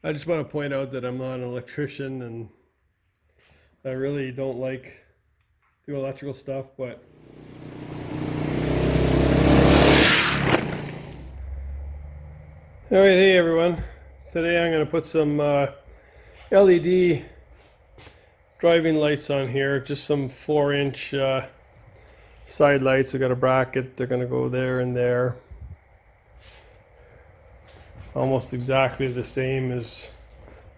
I just want to point out that I'm not an electrician and I really don't like do electrical stuff, but all right, hey everyone. Today I'm going to put some LED driving lights on here, just some 4-inch side lights. We got a bracket, they're going to go there and there. Almost exactly the same as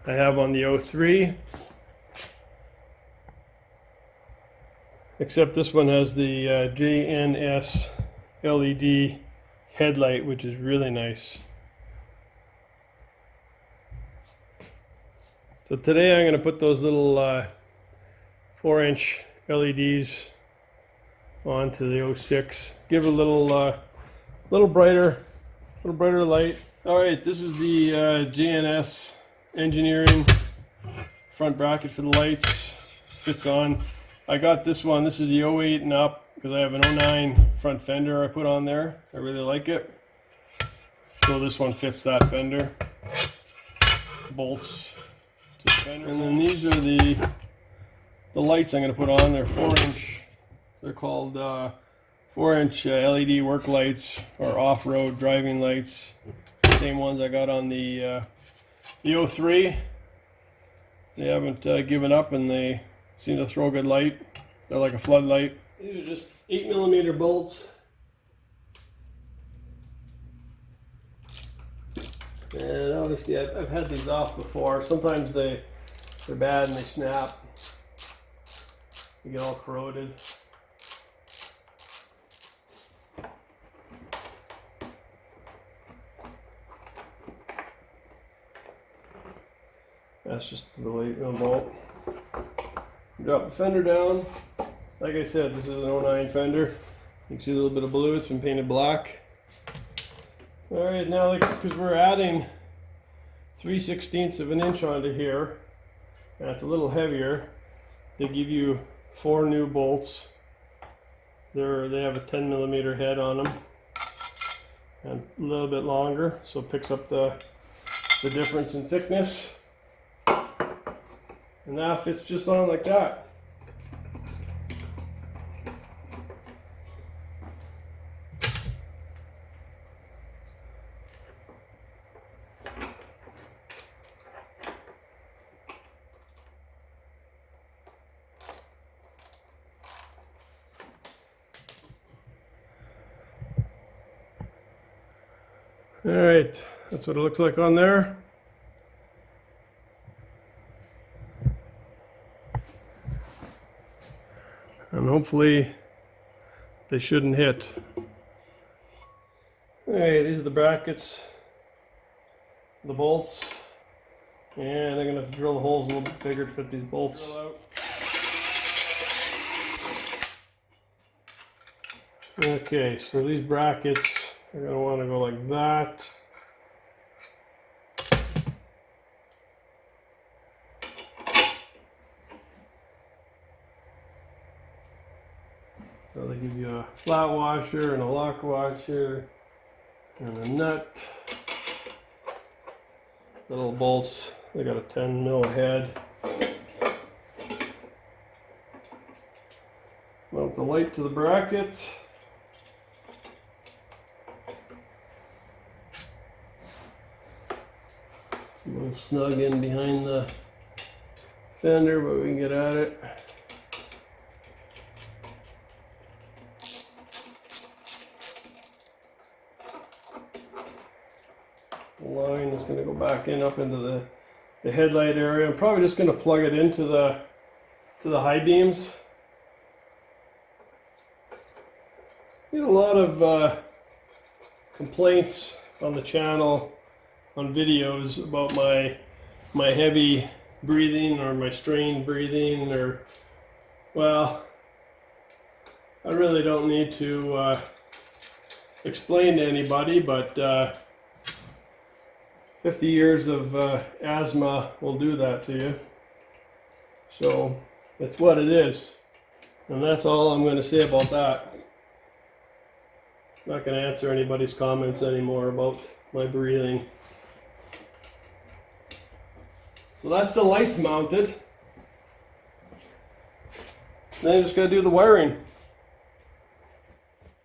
I have on the 03. Except this one has the JNS LED headlight, which is really nice. So today I'm going to put those little 4-inch LEDs onto the 06. Give it a little brighter light. All right, this is the JNS engineering front bracket for the lights. Fits on. I got this one. This is the 08 and up because I have an 09 front fender I put on there. I really like it. So this one fits that fender. Bolts to the fender. And then these are the lights I'm going to put on. They're 4-inch. They're called 4-inch LED work lights or off-road driving lights. Same ones I got on the 03. They haven't given up and they seem to throw a good light. They're like a floodlight. These are just 8mm bolts. And obviously I've had these off before. Sometimes they're bad and they snap. They get all corroded. That's just the late bolt. Drop the fender down. Like I said, this is an 09 fender. You can see a little bit of blue. It's been painted black. All right, now because we're adding 3/16 of an inch onto here, and it's a little heavier, they give you 4 new bolts. They have a 10mm head on them, and a little bit longer, so it picks up the difference in thickness. And that fits just on like that. All right, that's what it looks like on there. And hopefully they shouldn't hit. Alright, these are the brackets, the bolts, and I'm going to have to drill the holes a little bit bigger to fit these bolts. Okay, so these brackets are going to want to go like that. So they give you a flat washer and a lock washer and a nut. The little bolts, they got a 10mm head. Mount the light to the bracket. It's a little snug in behind the fender, but we can get at it. The line is going to go back in up into the headlight area. I'm probably just going to plug it into the high beams. I get a lot of complaints on the channel on videos about my heavy breathing or my strained breathing, or, well, I really don't need to explain to anybody, but 50 years of asthma will do that to you. So it's what it is. And that's all I'm going to say about that. I'm not going to answer anybody's comments anymore about my breathing. So that's the lights mounted. Then you just gotta do the wiring.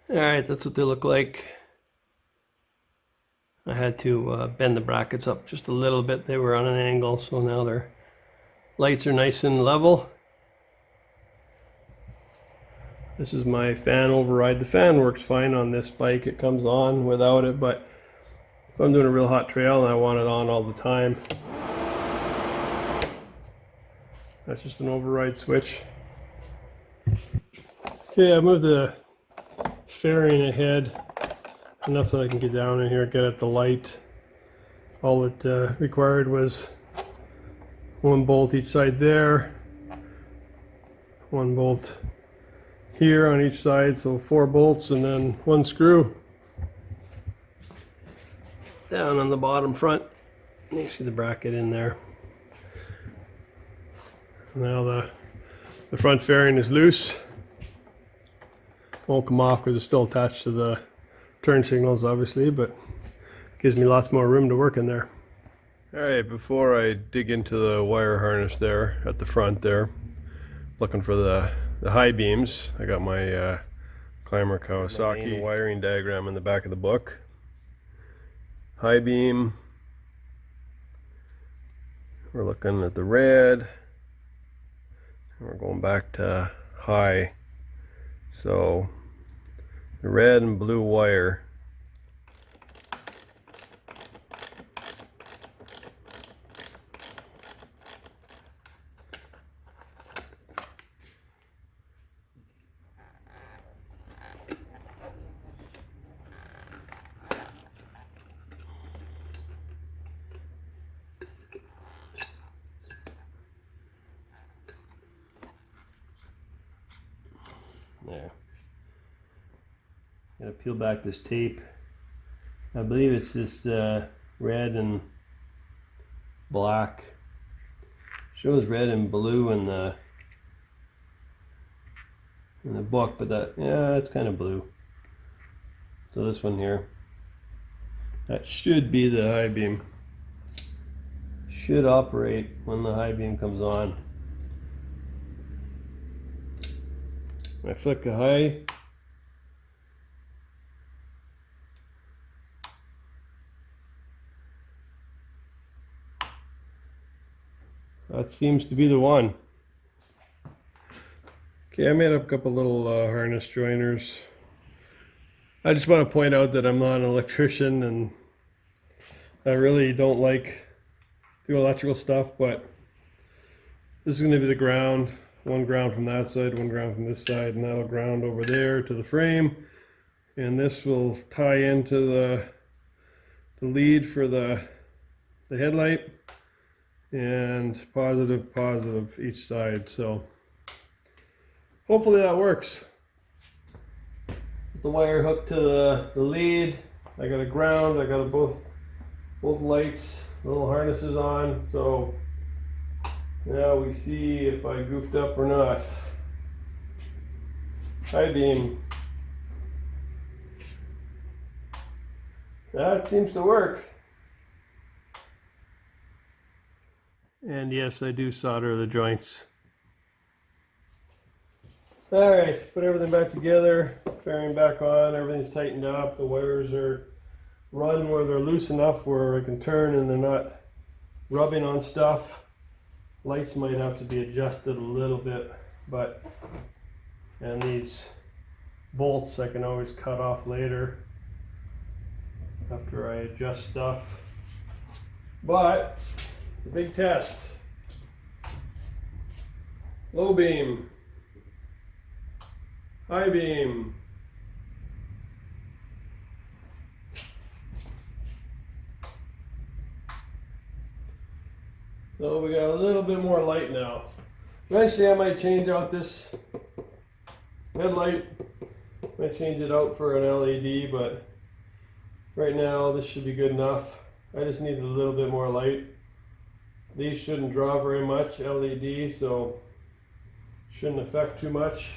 Alright, that's what they look like. I had to bend the brackets up just a little bit. They were on an angle, so now their lights are nice and level. This is my fan override. The fan works fine on this bike. It comes on without it, but if I'm doing a real hot trail and I want it on all the time, that's just an override switch. Okay, I moved the fairing ahead enough that I can get down in here, get at the light. All it required was one bolt each side there, one bolt here on each side, so 4 bolts, and then 1 screw down on the bottom front. You see the bracket in there. Now the front fairing is loose. Won't come off because it's still attached to the turn signals, obviously, but gives me lots more room to work in there. Alright, before I dig into the wire harness there at the front there, looking for the high beams, I got my Climber Kawasaki wiring diagram in the back of the book. High beam, we're looking at the red, and we're going back to high. So the red and blue wire there. Gotta peel back this tape. I believe it's this red and black. Shows red and blue in the book, but that, yeah, it's kind of blue. So this one here, that should be the high beam. Should operate when the high beam comes on. I flick the high. That seems to be the one. Okay, I made up a couple little harness joiners. I just want to point out that I'm not an electrician and I really don't like the electrical stuff, but this is going to be the ground. One ground from that side, one ground from this side, and that'll ground over there to the frame. And this will tie into the lead for the headlight, and positive each side. So hopefully that works. The wire hooked to the lead. I got a ground. I got both lights, little harnesses on. So now we see if I goofed up or not. High beam. That seems to work. And yes, I do solder the joints. Alright, put everything back together, fairing back on, everything's tightened up, the wires are run where they're loose enough where I can turn and they're not rubbing on stuff. Lights might have to be adjusted a little bit, but, and these bolts I can always cut off later after I adjust stuff. But the big test. Low beam, high beam. So we got a little bit more light now. Eventually I might change out this headlight. Might change it out for an LED, but right now this should be good enough. I just need a little bit more light. These shouldn't draw very much LED, so shouldn't affect too much.